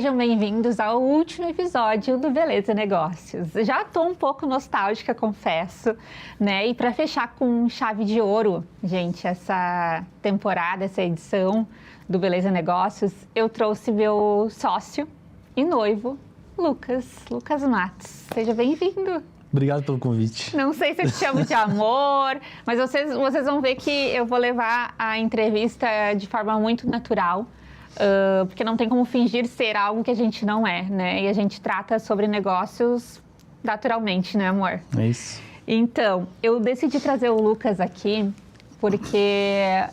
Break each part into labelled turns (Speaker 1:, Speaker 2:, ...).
Speaker 1: Sejam bem-vindos ao último episódio do Beleza Negócios. Já estou um pouco nostálgica, confesso, né? E para fechar com chave de ouro, gente, essa temporada, essa edição do Beleza Negócios, eu trouxe meu sócio e noivo, Lucas Matos. Seja bem-vindo.
Speaker 2: Obrigado pelo convite.
Speaker 1: Não sei se eu te chamo de amor, mas vocês vão ver que eu vou levar a entrevista de forma muito natural. Porque não tem como fingir ser algo que a gente não é, né? E a gente trata sobre negócios naturalmente, né, amor?
Speaker 2: É isso.
Speaker 1: Então, eu decidi trazer o Lucas aqui porque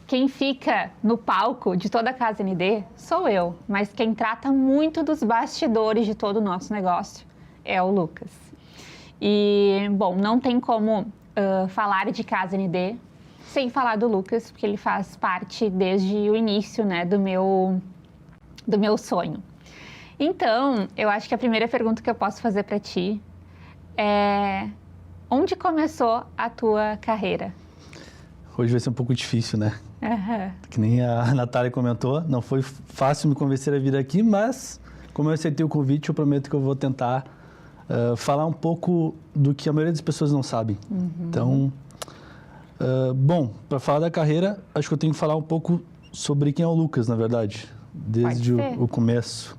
Speaker 1: quem fica no palco de toda a Casa ND sou eu, mas quem trata muito dos bastidores de todo o nosso negócio é o Lucas. E, bom, não tem como falar de Casa ND sem falar do Lucas, porque ele faz parte desde o início, né, do meu sonho. Então, eu acho que a primeira pergunta que eu posso fazer para ti é: onde começou a tua carreira?
Speaker 2: Hoje vai ser um pouco difícil, né?
Speaker 1: Uhum.
Speaker 2: Que nem a Natália comentou, não foi fácil me convencer a vir aqui, mas como eu aceitei o convite, eu prometo que eu vou tentar falar um pouco do que a maioria das pessoas não sabem.
Speaker 1: Uhum.
Speaker 2: Então, bom, para falar da carreira, acho que eu tenho que falar um pouco sobre quem é o Lucas, na verdade, desde o começo.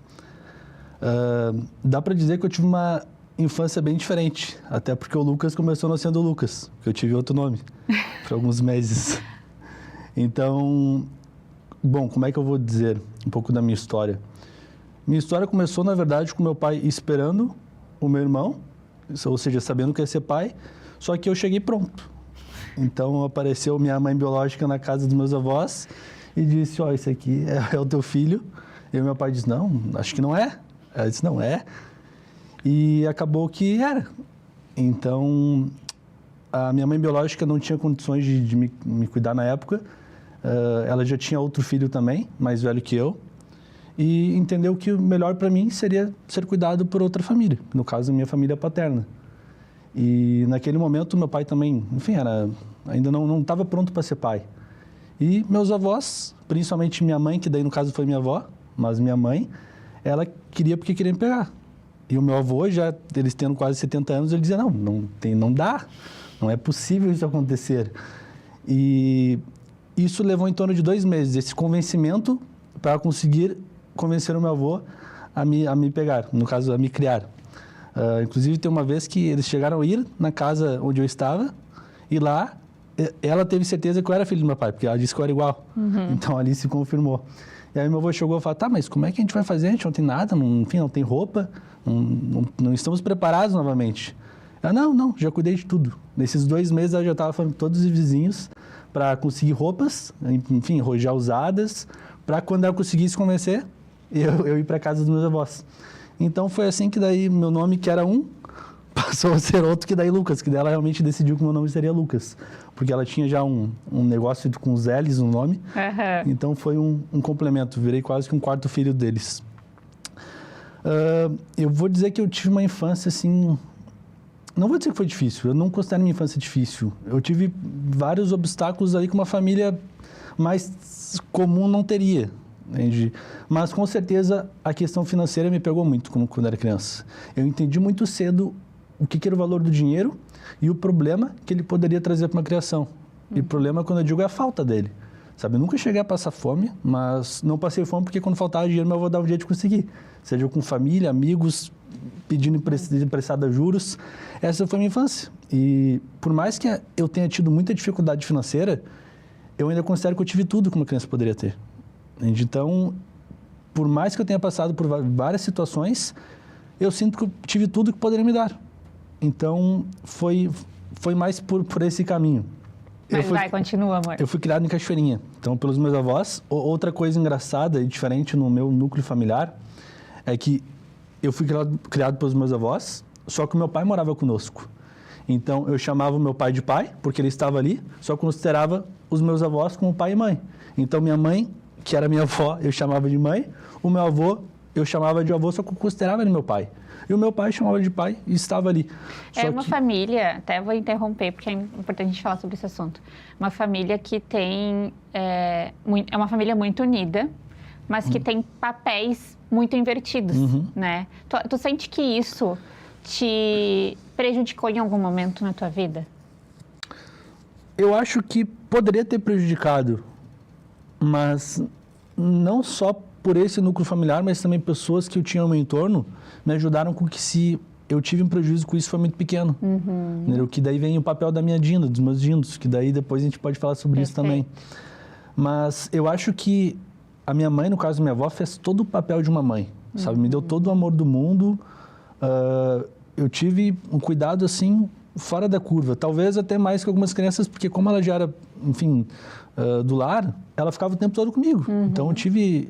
Speaker 2: Dá para dizer que eu tive uma infância bem diferente, até porque o Lucas começou não sendo o Lucas, que eu tive outro nome por alguns meses. Então, bom, como é que eu vou dizer um pouco da minha história? Minha história começou, na verdade, com meu pai esperando o meu irmão, ou seja, sabendo que ia ser pai, só que eu cheguei pronto. Então, apareceu minha mãe biológica na casa dos meus avós e disse: ó, esse aqui é o teu filho. E meu pai disse: não, acho que não é. Ela disse: não é. E acabou que era. Então, a minha mãe biológica não tinha condições de me cuidar na época. Ela já tinha outro filho também, mais velho que eu. E entendeu que o melhor para mim seria ser cuidado por outra família, no caso, a minha família paterna. E naquele momento, meu pai também, enfim, ainda não estava pronto para ser pai. E meus avós, principalmente minha mãe, que daí no caso foi minha avó, mas minha mãe, ela queria porque queria me pegar. E o meu avô, já eles tendo quase 70 anos, ele dizia: não dá, não é possível isso acontecer. E isso levou em torno de 2 meses, esse convencimento para conseguir convencer o meu avô a me pegar, no caso, a me criar. Inclusive, tem uma vez que eles chegaram a ir na casa onde eu estava e lá ela teve certeza que eu era filho do meu pai, porque ela disse que eu era igual. Uhum. Então, ali se confirmou. E aí meu avô chegou e falou: tá, mas como é que a gente vai fazer? A gente não tem nada, enfim, não tem roupa, não estamos preparados novamente. Ela: não, já cuidei de tudo. Nesses 2 meses, ela já estava falando com todos os vizinhos para conseguir roupas, enfim, já usadas, para quando ela conseguisse convencer, eu ir para casa dos meus avós. Então, foi assim que daí meu nome, que era passou a ser outro, que daí Lucas, que daí ela realmente decidiu que meu nome seria Lucas, porque ela tinha já um negócio com os L's no nome, Então foi um complemento, virei quase que um quarto filho deles. Eu vou dizer que eu tive uma infância assim, não vou dizer que foi difícil, eu não considero minha infância difícil, eu tive vários obstáculos aí que uma família mais comum não teria. Entende? Mas com certeza a questão financeira me pegou muito quando era criança. Eu entendi muito cedo o que era o valor do dinheiro e o problema que ele poderia trazer para uma criação. E o problema, quando eu digo, é a falta dele. Sabe, eu nunca cheguei a passar fome, mas não passei fome porque quando faltava dinheiro, meu avô dava um jeito de conseguir. Seja com família, amigos, pedindo emprestado a juros. Essa foi a minha infância. E por mais que eu tenha tido muita dificuldade financeira, eu ainda considero que eu tive tudo que uma criança poderia ter. Então, por mais que eu tenha passado por várias situações, eu sinto que eu tive tudo que poderia me dar. Então, foi mais por esse caminho.
Speaker 1: Continua, amor.
Speaker 2: Eu fui criado em Cachoeirinha, então pelos meus avós. Outra coisa engraçada e diferente no meu núcleo familiar é que eu fui criado pelos meus avós, só que o meu pai morava conosco. Então, eu chamava o meu pai de pai, porque ele estava ali, só considerava os meus avós como pai e mãe. Então, minha mãe, que era minha avó, eu chamava de mãe. O meu avô, eu chamava de avô, só que eu considerava ele meu pai. E o meu pai chamava de pai e estava ali.
Speaker 1: É uma família, até vou interromper, porque é importante a gente falar sobre esse assunto. Uma família que tem... É uma família muito unida, mas que tem papéis muito invertidos, né? Tu sente que isso te prejudicou em algum momento na tua vida?
Speaker 2: Eu acho que poderia ter prejudicado, mas não só por esse núcleo familiar, mas também pessoas que eu tinha no meu entorno me ajudaram com que se eu tive um prejuízo com isso foi muito pequeno. Que daí vem o papel da minha Dinda, dos meus dindos, que daí depois a gente pode falar sobre isso também. Mas eu acho que a minha mãe, no caso minha avó, fez todo o papel de uma mãe, sabe? Me deu todo o amor do mundo. Eu tive um cuidado, assim, fora da curva. Talvez até mais que algumas crianças, porque como ela já era, enfim, do lar, ela ficava o tempo todo comigo. Então eu tive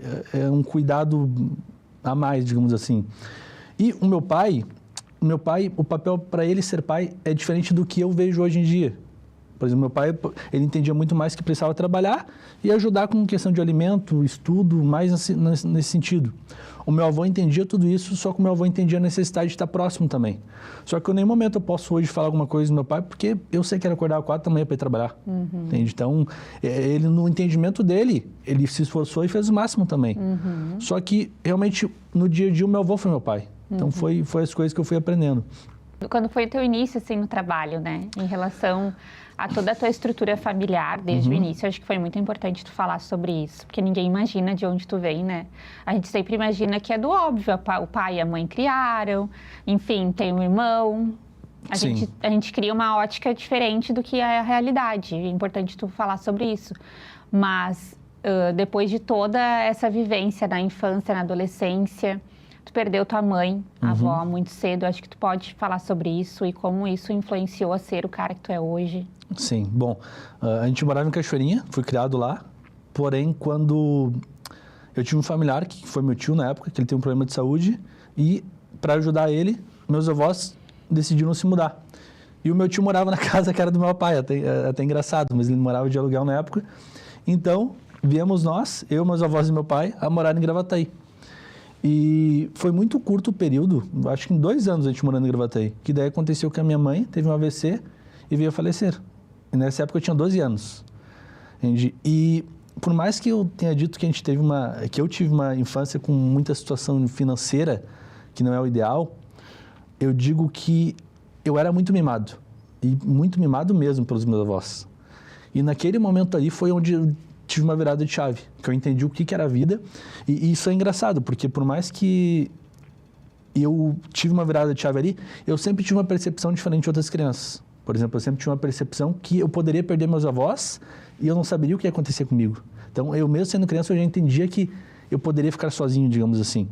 Speaker 2: um cuidado a mais, digamos assim. E o meu pai, o papel para ele ser pai é diferente do que eu vejo hoje em dia. Por exemplo, meu pai, ele entendia muito mais que precisava trabalhar e ajudar com questão de alimento, estudo, mais nesse sentido. O meu avô entendia tudo isso, só que o meu avô entendia a necessidade de estar próximo também. Só que em nenhum momento eu posso hoje falar alguma coisa do meu pai, porque eu sei que era acordar às 4 da manhã para ir trabalhar. Entende? Então, ele, no entendimento dele, ele se esforçou e fez o máximo também. Só que, realmente, no dia a dia, o meu avô foi meu pai. Então, foi as coisas que eu fui aprendendo.
Speaker 1: Quando foi o teu início, assim, no trabalho, né? Em relação a toda a tua estrutura familiar, desde o início, acho que foi muito importante tu falar sobre isso, porque ninguém imagina de onde tu vem, né? A gente sempre imagina que é do óbvio, o pai e a mãe criaram, enfim, tem um irmão. A gente cria uma ótica diferente do que é a realidade. É importante tu falar sobre isso. Mas, depois de toda essa vivência na infância, na adolescência, tu perdeu tua mãe, a avó, muito cedo. Acho que tu pode falar sobre isso e como isso influenciou a ser o cara que tu é hoje.
Speaker 2: Sim. Bom, a gente morava em Cachoeirinha, fui criado lá. Porém, quando eu tive um familiar, que foi meu tio na época, que ele tem um problema de saúde, e para ajudar ele, meus avós decidiram se mudar. E o meu tio morava na casa que era do meu pai, até engraçado, mas ele morava de aluguel na época. Então, viemos nós, eu, meus avós e meu pai, a morar em Gravataí. E foi muito curto o período, acho que em 2 anos a gente morando em Gravataí, que daí aconteceu que a minha mãe teve um AVC e veio a falecer. E nessa época eu tinha 12 anos. Entende? E por mais que eu tenha dito que eu tive uma infância com muita situação financeira, que não é o ideal, eu digo que eu era muito mimado. E muito mimado mesmo pelos meus avós. E naquele momento ali foi onde eu tive uma virada de chave, que eu entendi o que era a vida. E isso é engraçado, porque por mais que eu tive uma virada de chave ali, eu sempre tive uma percepção diferente de outras crianças. Por exemplo, eu sempre tive uma percepção que eu poderia perder meus avós e eu não saberia o que ia acontecer comigo. Então, eu mesmo sendo criança, eu já entendia que eu poderia ficar sozinho, digamos assim.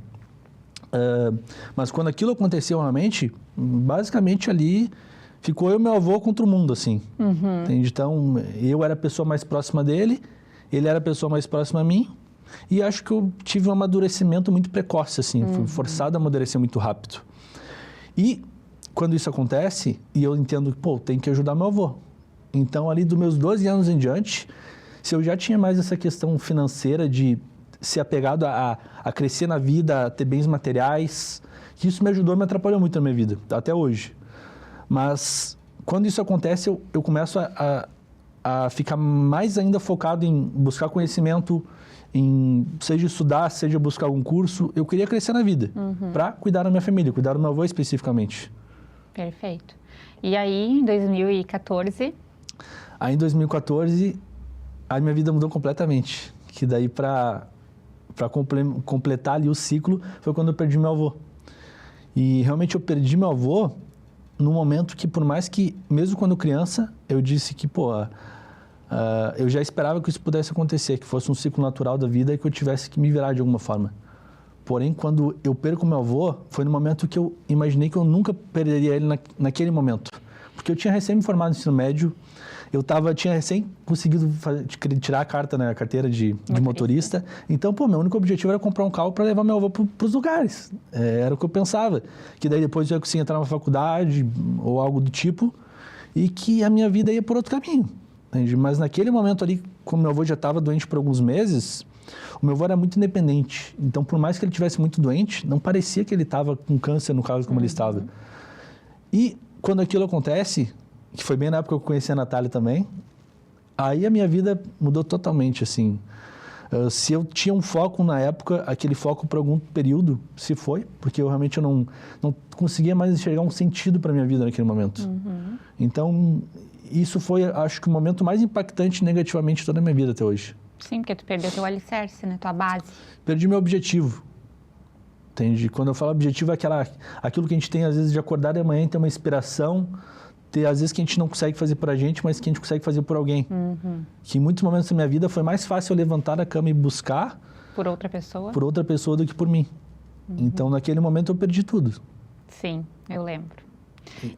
Speaker 2: Mas quando aquilo aconteceu realmente, basicamente ali ficou eu e meu avô contra o mundo, assim. Entende? Então, eu era a pessoa mais próxima dele, ele era a pessoa mais próxima a mim, e acho que eu tive um amadurecimento muito precoce, assim, fui forçado a amadurecer muito rápido. E quando isso acontece, e eu entendo que, tem que ajudar meu avô. Então, ali dos meus 12 anos em diante, se eu já tinha mais essa questão financeira de ser apegado a crescer na vida, a ter bens materiais, que isso me ajudou e me atrapalhou muito na minha vida, até hoje. Mas, quando isso acontece, eu começo a ficar mais ainda focado em buscar conhecimento, em seja estudar, seja buscar algum curso. Eu queria crescer na vida, para cuidar da minha família, cuidar do meu avô especificamente.
Speaker 1: Perfeito. E aí, em 2014?
Speaker 2: Aí, em 2014, a minha vida mudou completamente. Que daí, para completar ali o ciclo, foi quando eu perdi meu avô. E realmente eu perdi meu avô no momento que, por mais que, mesmo quando criança, eu disse que, eu já esperava que isso pudesse acontecer, que fosse um ciclo natural da vida e que eu tivesse que me virar de alguma forma. Porém, quando eu perco meu avô, foi no momento que eu imaginei que eu nunca perderia ele naquele momento. Porque eu tinha recém me formado no ensino médio, tinha recém conseguido tirar a carteira de motorista. Então, meu único objetivo era comprar um carro para levar meu avô para os lugares. Era o que eu pensava. Que daí depois eu ia conseguir entrar na faculdade ou algo do tipo e que a minha vida ia por outro caminho. Entende? Mas naquele momento ali, como meu avô já estava doente por alguns meses, o meu avô era muito independente. Então, por mais que ele estivesse muito doente, não parecia que ele estava com câncer, no caso, como ele estava. E quando aquilo acontece, que foi bem na época que eu conheci a Natália também, aí a minha vida mudou totalmente, assim. Se eu tinha um foco na época, aquele foco por algum período se foi, porque eu realmente não conseguia mais enxergar um sentido para minha vida naquele momento. Então, isso foi, acho que o momento mais impactante negativamente de toda a minha vida até hoje.
Speaker 1: Sim, porque tu perdeu teu alicerce, né? Tua base.
Speaker 2: Perdi meu objetivo. Entende? Quando eu falo objetivo, é aquilo que a gente tem, às vezes, de acordar de manhã e ter uma inspiração, ter, às vezes, que a gente não consegue fazer por a gente, mas que a gente consegue fazer por alguém. Que em muitos momentos da minha vida foi mais fácil eu levantar da cama e buscar...
Speaker 1: Por outra pessoa?
Speaker 2: Por outra pessoa do que por mim. Então, naquele momento, eu perdi tudo.
Speaker 1: Sim, eu lembro.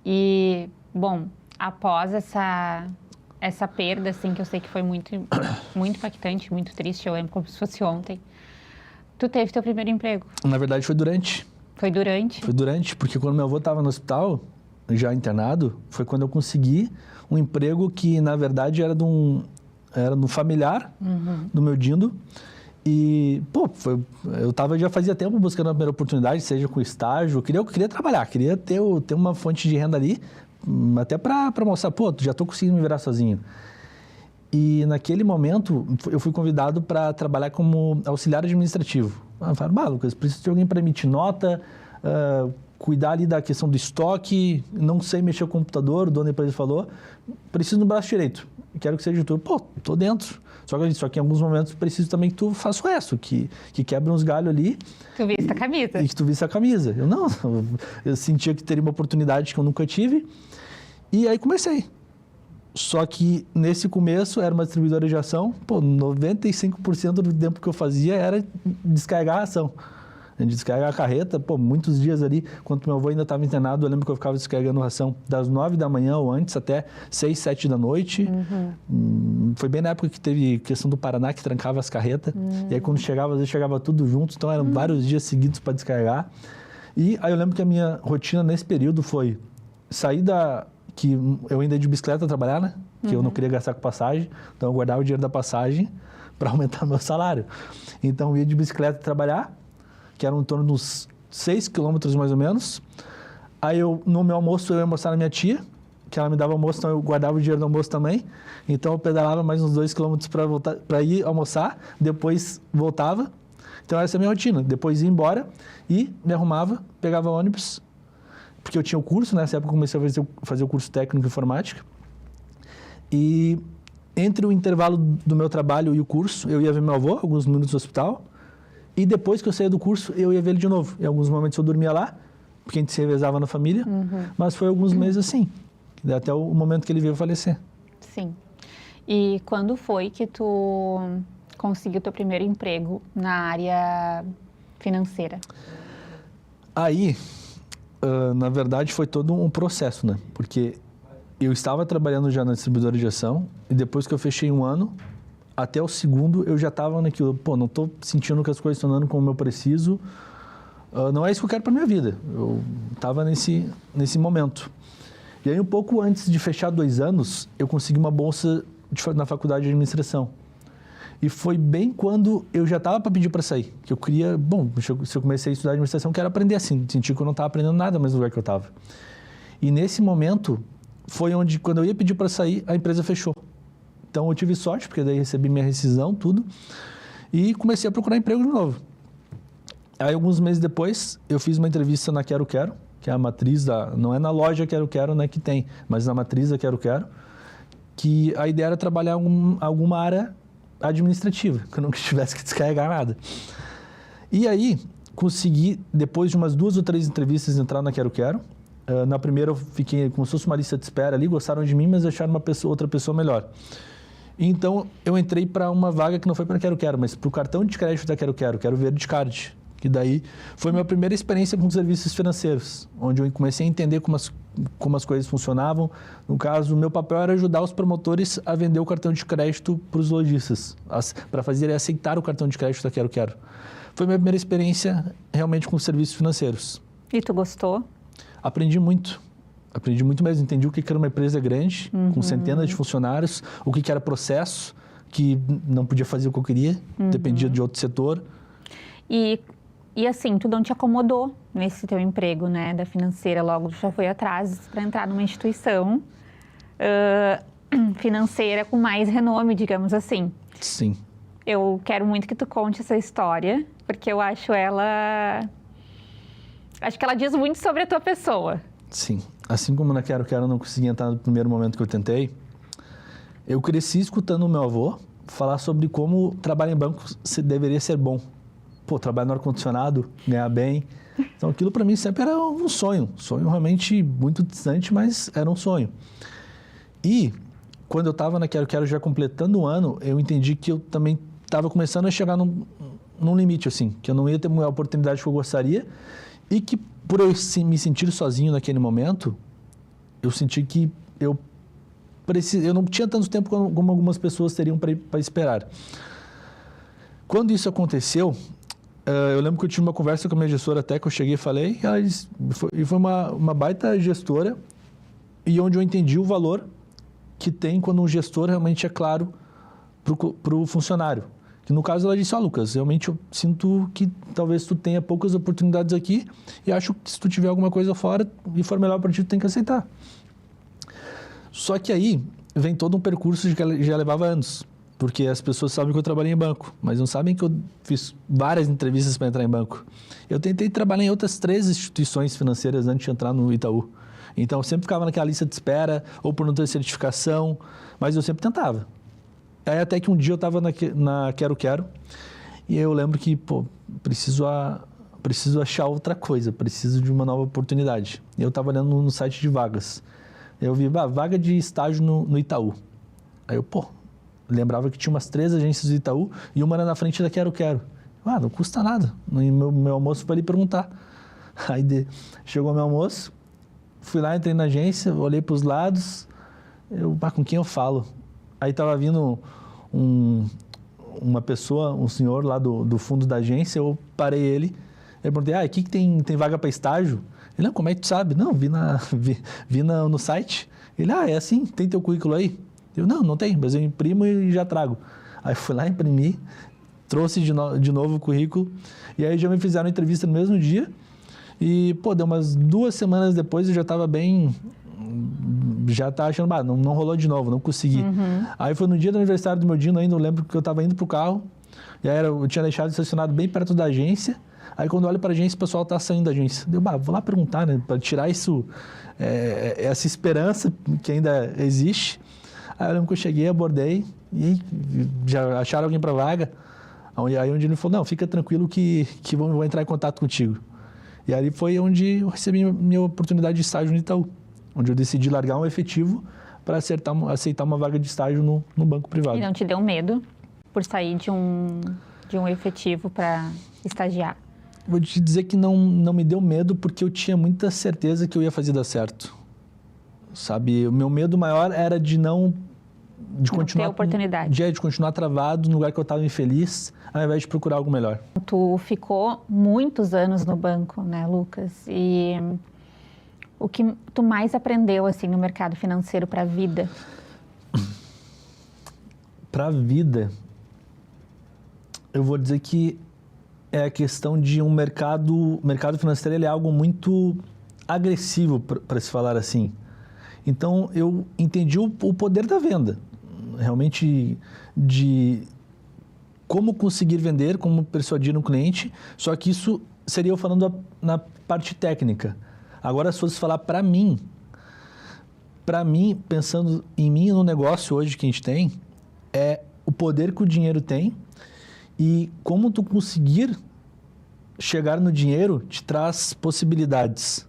Speaker 1: E, bom, após essa perda, assim, que eu sei que foi muito, muito impactante, muito triste, eu lembro como se fosse ontem, tu teve teu primeiro emprego?
Speaker 2: Na verdade, foi durante.
Speaker 1: Foi durante?
Speaker 2: Foi durante, porque quando meu avô estava no hospital, já internado, foi quando eu consegui um emprego que, na verdade, era no familiar do meu Dindo. E, pô, eu já fazia tempo buscando a primeira oportunidade, seja com estágio, eu queria trabalhar, queria ter uma fonte de renda ali, até para mostrar, pô, já estou conseguindo me virar sozinho. E naquele momento, eu fui convidado para trabalhar como auxiliar administrativo. Eu falei, Lucas, preciso de alguém para emitir nota, cuidar ali da questão do estoque, não sei mexer no computador, o dono da empresa falou, preciso do braço direito, quero que seja tu. Pô, tô dentro. Só que em alguns momentos preciso também que tu faça o resto, que quebre uns galhos ali.
Speaker 1: Tu vista a camisa.
Speaker 2: E que tu vista a camisa. Eu sentia que teria uma oportunidade que eu nunca tive. E aí comecei. Só que nesse começo era uma distribuidora de ração, 95% do tempo que eu fazia era descarregar a ração. Descarregar a carreta, muitos dias ali, quando meu avô ainda estava internado, eu lembro que eu ficava descarregando ração das 9 da manhã ou antes até 6, 7 da noite. Foi bem na época que teve questão do Paraná, que trancava as carretas. E aí quando chegava, às vezes chegava tudo junto, então eram vários dias seguidos para descarregar. E aí eu lembro que a minha rotina nesse período foi sair que eu ainda ia de bicicleta trabalhar, né? Que eu não queria gastar com passagem, então eu guardava o dinheiro da passagem para aumentar meu salário. Então eu ia de bicicleta trabalhar, que eram em torno de uns 6 quilômetros mais ou menos. Aí no meu almoço eu ia almoçar na minha tia, que ela me dava almoço, então eu guardava o dinheiro do almoço também. Então eu pedalava mais uns 2 quilômetros para ir almoçar, depois voltava. Então essa é a minha rotina. Depois ia embora e me arrumava, pegava ônibus, porque eu tinha o curso, nessa época eu comecei a fazer o curso técnico de informática. E entre o intervalo do meu trabalho e o curso, eu ia ver meu avô, alguns minutos no hospital. E depois que eu saía do curso, eu ia ver ele de novo. Em alguns momentos eu dormia lá, porque a gente se revezava na família. Mas foi alguns meses assim, até o momento que ele veio falecer.
Speaker 1: Sim. E quando foi que tu conseguiu teu primeiro emprego na área financeira?
Speaker 2: Aí, na verdade, foi todo um processo, né? Porque eu estava trabalhando já na distribuidora de ação e depois que eu fechei um ano, até o segundo eu já estava naquilo, não estou sentindo que as coisas estão andando como eu preciso, não é isso que eu quero para minha vida. Eu estava nesse momento. E aí, um pouco antes de fechar 2 anos, eu consegui uma bolsa na faculdade de administração. E foi bem quando eu já estava para pedir para sair, que eu queria, se eu comecei a estudar administração, eu quero aprender assim, senti que eu não estava aprendendo nada mais no lugar que eu estava. E nesse momento, foi onde, quando eu ia pedir para sair, a empresa fechou. Então, eu tive sorte, porque daí recebi minha rescisão, tudo, e comecei a procurar emprego de novo. Aí, alguns meses depois, eu fiz uma entrevista na Quero Quero, que é a matriz não é na loja Quero Quero, né, que tem, mas na matriz da Quero Quero, que a ideia era trabalhar alguma área administrativa, que eu não tivesse que descarregar nada. E aí, consegui, depois de umas 2 ou 3 entrevistas, entrar na Quero Quero. Na primeira, eu fiquei como se fosse uma lista de espera ali, gostaram de mim, mas acharam outra pessoa melhor. Então, eu entrei para uma vaga que não foi para Quero Quero, mas para o cartão de crédito da Quero Verde Card. Que daí foi minha primeira experiência com serviços financeiros, onde eu comecei a entender como as coisas funcionavam. No caso, o meu papel era ajudar os promotores a vender o cartão de crédito para os lojistas, para fazer aceitar o cartão de crédito da Quero Quero. Foi minha primeira experiência realmente com serviços financeiros.
Speaker 1: E tu gostou?
Speaker 2: Aprendi muito mesmo, entendi o que era uma empresa grande, com centenas de funcionários, o que era processo, que não podia fazer o que eu queria, dependia de outro setor.
Speaker 1: E assim, tu não te acomodou nesse teu emprego, né, da financeira, logo tu já foi atrás para entrar numa instituição financeira com mais renome, digamos assim.
Speaker 2: Sim.
Speaker 1: eu quero muito que tu conte essa história, porque eu acho que ela diz muito sobre a tua pessoa.
Speaker 2: Sim. Assim como na Quero Quero eu não consegui entrar no primeiro momento que eu tentei, eu cresci escutando o meu avô falar sobre como trabalhar em banco deveria ser bom. Pô, trabalhar no ar-condicionado, ganhar bem. Então, aquilo para mim sempre era um sonho. Sonho realmente muito distante, mas era um sonho. E, quando eu estava na Quero Quero já completando um ano, eu entendi que eu também estava começando a chegar num limite, assim. Que eu não ia ter a oportunidade que eu gostaria. E que, por eu me sentir sozinho naquele momento, eu senti que eu não tinha tanto tempo como algumas pessoas teriam para esperar. Quando isso aconteceu, eu lembro que eu tive uma conversa com a minha gestora até que eu cheguei e falei, e foi uma baita gestora, e onde eu entendi o valor que tem quando um gestor realmente é claro para o funcionário. Que no caso ela disse, Lucas, realmente eu sinto que talvez tu tenha poucas oportunidades aqui e acho que se tu tiver alguma coisa fora e for melhor para ti, tu tem que aceitar. Só que aí vem todo um percurso que já levava anos, porque as pessoas sabem que eu trabalhei em banco, mas não sabem que eu fiz várias entrevistas para entrar em banco. Eu tentei trabalhar em outras 3 instituições financeiras antes de entrar no Itaú. Então, eu sempre ficava naquela lista de espera, ou por não ter certificação, mas eu sempre tentava. Aí até que um dia eu estava na Quero Quero, e eu lembro que, preciso achar outra coisa, preciso de uma nova oportunidade. E eu estava olhando no site de vagas. Eu vi, vaga de estágio no Itaú. Aí eu, lembrava que tinha umas 3 agências do Itaú e uma era na frente da Quero Quero. Não custa nada. Meu almoço foi ali perguntar. Aí chegou meu almoço, fui lá, entrei na agência, olhei para os lados, com quem eu falo? Aí estava vindo uma pessoa, um senhor lá do fundo da agência, eu parei ele, eu perguntei, aqui que tem vaga para estágio? Ele, como é que tu sabe? Não, vi no site. Ele, é assim, tem teu currículo aí? Eu, não tem, mas eu imprimo e já trago. Aí fui lá, imprimi, trouxe de novo o currículo, e aí já me fizeram a entrevista no mesmo dia, e, deu umas 2 semanas depois eu já estava bem, já estava achando, não rolou de novo, não consegui. Aí foi no dia do aniversário do meu Dino ainda, eu lembro que eu estava indo pro carro, e aí eu tinha deixado estacionado bem perto da agência. Aí quando eu olho para a agência, o pessoal está saindo da agência. Vou lá perguntar, né? Para tirar isso, essa esperança que ainda existe. Aí eu lembro que eu cheguei, abordei, e já acharam alguém para a vaga. Aí onde ele falou, não, fica tranquilo que vou entrar em contato contigo. E aí foi onde eu recebi minha oportunidade de estágio no Itaú. Onde eu decidi largar um efetivo para aceitar uma vaga de estágio no banco privado.
Speaker 1: E não te deu medo por sair de um efetivo para estagiar?
Speaker 2: Vou te dizer que não me deu medo porque eu tinha muita certeza que eu ia fazer dar certo. Sabe, o meu medo maior era de continuar...
Speaker 1: ter oportunidade.
Speaker 2: De continuar travado no lugar que eu estava infeliz, ao invés de procurar algo melhor.
Speaker 1: Tu ficou muitos anos no banco, né, Lucas? E o que tu mais aprendeu, assim, no mercado financeiro para a vida?
Speaker 2: Para a vida, eu vou dizer que é a questão de o mercado financeiro, ele é algo muito agressivo, para se falar assim. Então, eu entendi o poder da venda, realmente, de como conseguir vender, como persuadir um cliente, só que isso seria eu falando na parte técnica. Agora, se fosse falar para mim, pensando em mim e no negócio hoje que a gente tem, é o poder que o dinheiro tem e como tu conseguir chegar no dinheiro te traz possibilidades,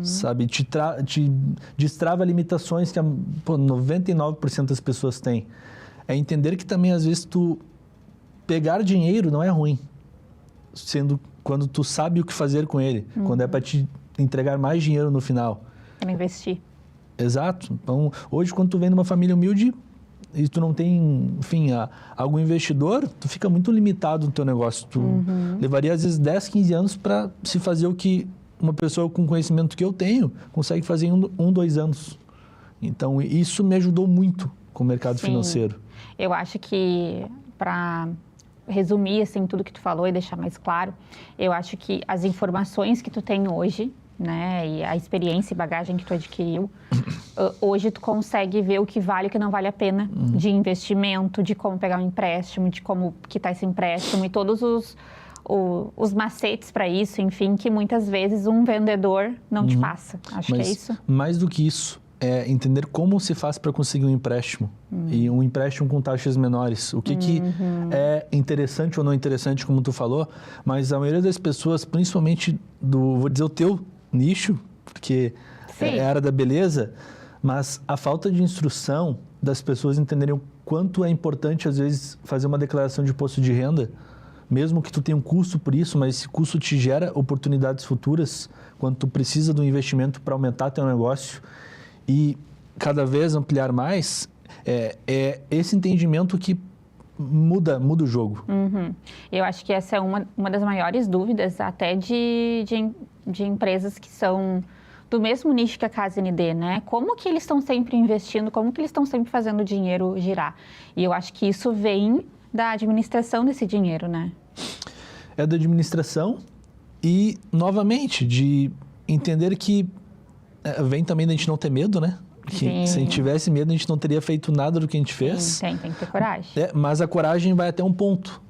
Speaker 2: sabe? Te destrava limitações que 99% das pessoas têm. É entender que também, às vezes, tu pegar dinheiro não é ruim, sendo quando tu sabe o que fazer com ele, quando é para te entregar mais dinheiro no final.
Speaker 1: Para investir.
Speaker 2: Exato. Então, hoje, quando tu vem de uma família humilde e tu não tem, enfim, algum investidor, tu fica muito limitado no teu negócio. Tu levaria, às vezes, 10, 15 anos para se fazer o que uma pessoa com conhecimento que eu tenho consegue fazer em 2 anos. Então, isso me ajudou muito com o mercado financeiro.
Speaker 1: Eu acho que, para resumir assim, tudo que tu falou e deixar mais claro, eu acho que as informações que tu tem hoje né? E a experiência e bagagem que tu adquiriu, hoje tu consegue ver o que vale e o que não vale a pena de investimento, de como pegar um empréstimo, de como quitar esse empréstimo e todos os macetes para isso, enfim, que muitas vezes um vendedor não te passa. Acho que é isso.
Speaker 2: Mais do que isso, é entender como se faz para conseguir um empréstimo. E um empréstimo com taxas menores. O que é interessante ou não interessante, como tu falou, mas a maioria das pessoas, principalmente vou dizer o teu nicho, porque é a área da beleza, mas a falta de instrução das pessoas entenderem o quanto é importante, às vezes, fazer uma declaração de imposto de renda, mesmo que tu tenha um custo por isso, mas esse custo te gera oportunidades futuras, quando tu precisa do investimento para aumentar teu negócio e cada vez ampliar mais, é esse entendimento que muda o jogo.
Speaker 1: Eu acho que essa é uma das maiores dúvidas até de empresas que são do mesmo nicho que a Casa ND, né? Como que eles estão sempre investindo, como que eles estão sempre fazendo o dinheiro girar? E eu acho que isso vem da administração desse dinheiro, né?
Speaker 2: É da administração e, novamente, de entender que vem também da gente não ter medo, né? Que se a gente tivesse medo, a gente não teria feito nada do que a gente fez.
Speaker 1: Sim, tem que ter coragem.
Speaker 2: Mas a coragem vai até um ponto.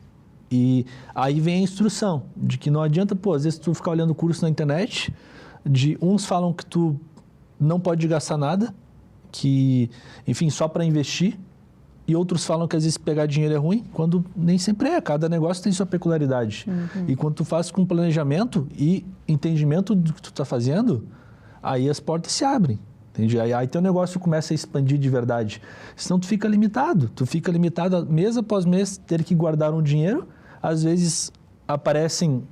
Speaker 2: E aí vem a instrução, de que não adianta, às vezes tu ficar olhando curso na internet, de uns falam que tu não pode gastar nada, que, enfim, só para investir, e outros falam que às vezes pegar dinheiro é ruim, quando nem sempre é. Cada negócio tem sua peculiaridade. E quando tu faz com planejamento e entendimento do que tu está fazendo, aí as portas se abrem. Entende? Aí teu negócio começa a expandir de verdade. Senão tu fica limitado. Tu fica limitado mês após mês, ter que guardar um dinheiro. Às vezes aparecem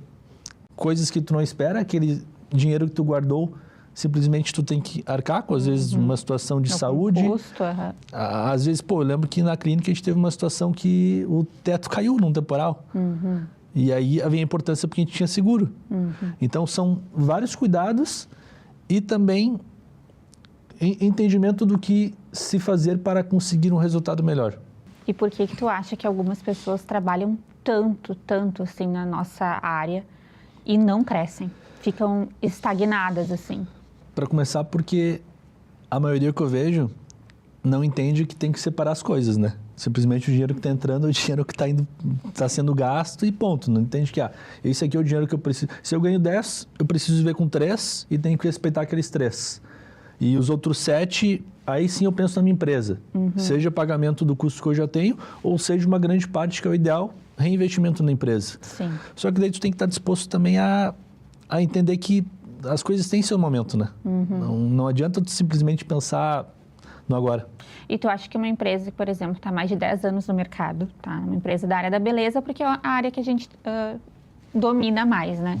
Speaker 2: coisas que tu não espera, aquele dinheiro que tu guardou, simplesmente tu tem que arcar com, às vezes, uma situação de saúde.
Speaker 1: Custo,
Speaker 2: Às vezes, eu lembro que na clínica a gente teve uma situação que o teto caiu num temporal. E aí havia importância porque a gente tinha seguro. Então, são vários cuidados e também entendimento do que se fazer para conseguir um resultado melhor.
Speaker 1: E por que tu acha que algumas pessoas trabalham tanto assim na nossa área e não crescem? Ficam estagnadas assim?
Speaker 2: Para começar, porque a maioria que eu vejo não entende que tem que separar as coisas, né? Simplesmente o dinheiro que está entrando é o dinheiro que está sendo gasto e ponto. Não entende que, esse aqui é o dinheiro que eu preciso. Se eu ganho 10, eu preciso viver com 3 e tenho que respeitar aqueles 3. E os outros 7, aí sim eu penso na minha empresa. Seja pagamento do custo que eu já tenho, ou seja uma grande parte que é o ideal, reinvestimento na empresa.
Speaker 1: Sim.
Speaker 2: Só que daí tu tem que estar disposto também a entender que as coisas têm seu momento, né? Não adianta tu simplesmente pensar no agora.
Speaker 1: E tu acha que uma empresa que, por exemplo, está há mais de 10 anos no mercado, tá? Uma empresa da área da beleza, porque é a área que a gente domina mais, né?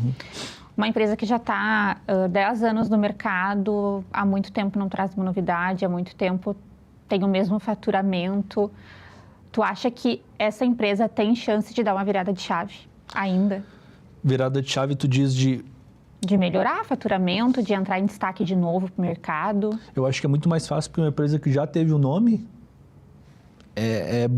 Speaker 1: Uma empresa que já está 10 anos no mercado, há muito tempo não traz uma novidade, há muito tempo tem o mesmo faturamento. Tu acha que essa empresa tem chance de dar uma virada de chave ainda? Virada
Speaker 2: de chave, tu diz de
Speaker 1: melhorar faturamento, de entrar em destaque de novo para o mercado?
Speaker 2: Eu acho que é muito mais fácil porque uma empresa que já teve o nome é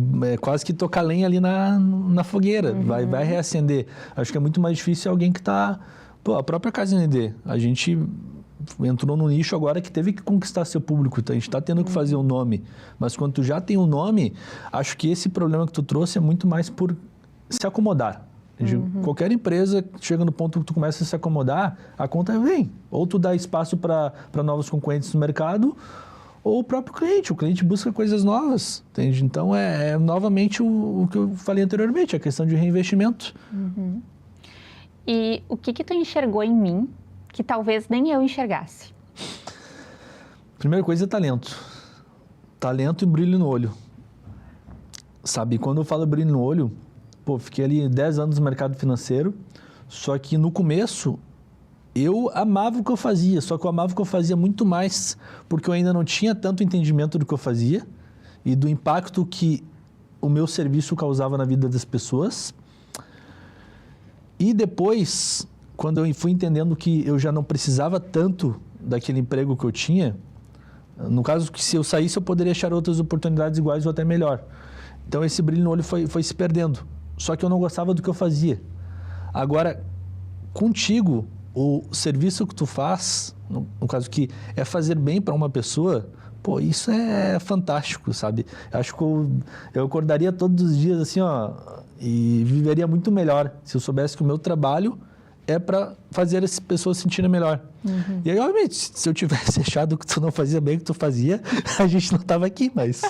Speaker 2: quase que tocar lenha ali na fogueira, vai reacender. Acho que é muito mais difícil alguém que está... a própria Casa ND, a gente entrou no nicho agora que teve que conquistar seu público, então a gente está tendo que fazer um nome. Mas quando tu já tem um nome, acho que esse problema que tu trouxe é muito mais por se acomodar. Qualquer empresa chega no ponto que tu começa a se acomodar, a conta vem. Ou tu dá espaço para novos concorrentes no mercado, ou o próprio cliente. O cliente busca coisas novas, entende? Então, novamente o que eu falei anteriormente, a questão de reinvestimento.
Speaker 1: E o que tu enxergou em mim que talvez nem eu enxergasse?
Speaker 2: Primeira coisa é talento. Talento e brilho no olho. Sabe, quando eu falo brilho no olho... fiquei ali 10 anos no mercado financeiro, só que no começo eu amava o que eu fazia, só que eu amava o que eu fazia muito mais porque eu ainda não tinha tanto entendimento do que eu fazia e do impacto que o meu serviço causava na vida das pessoas. E depois, quando eu fui entendendo que eu já não precisava tanto daquele emprego que eu tinha, no caso que se eu saísse eu poderia achar outras oportunidades iguais ou até melhor. Então esse brilho no olho foi se perdendo. Só que eu não gostava do que eu fazia. Agora, contigo, o serviço que tu faz, no caso que é fazer bem para uma pessoa, pô, isso é fantástico, sabe? Eu acho que eu acordaria todos os dias assim, ó, e viveria muito melhor se eu soubesse que o meu trabalho é para fazer as pessoas se sentirem melhor. Uhum. E aí, obviamente, se eu tivesse achado que tu não fazia bem o que tu fazia, a gente não estava aqui, mas...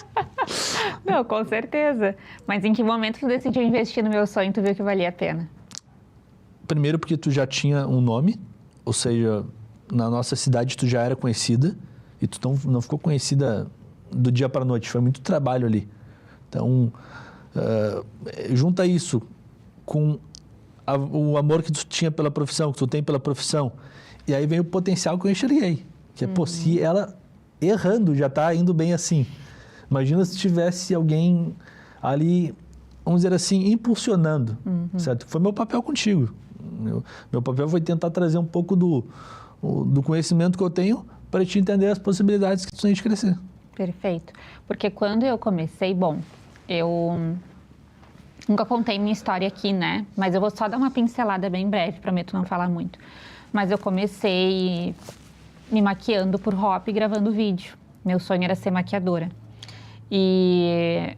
Speaker 1: Não, com certeza. Mas em que momento tu decidiu investir no meu sonho e tu viu que valia a pena?
Speaker 2: Primeiro porque tu já tinha um nome, ou seja, na nossa cidade tu já era conhecida, e tu não ficou conhecida do dia para a noite, foi muito trabalho ali. Então, junta isso com o amor que tu tinha pela profissão, que tu tem pela profissão, e aí vem o potencial que eu enxerguei, que é, pô, se ela errando já está indo bem assim, imagina se tivesse alguém ali, vamos dizer assim, impulsionando, certo? Foi meu papel contigo. Meu papel foi tentar trazer um pouco do conhecimento que eu tenho para te entender as possibilidades que tu tem de crescer.
Speaker 1: Perfeito. Porque quando eu comecei, bom, eu nunca contei minha história aqui, né? Mas eu vou só dar uma pincelada bem breve, prometo não falar muito. Mas eu comecei me maquiando por hobby, gravando vídeo. Meu sonho era ser maquiadora. E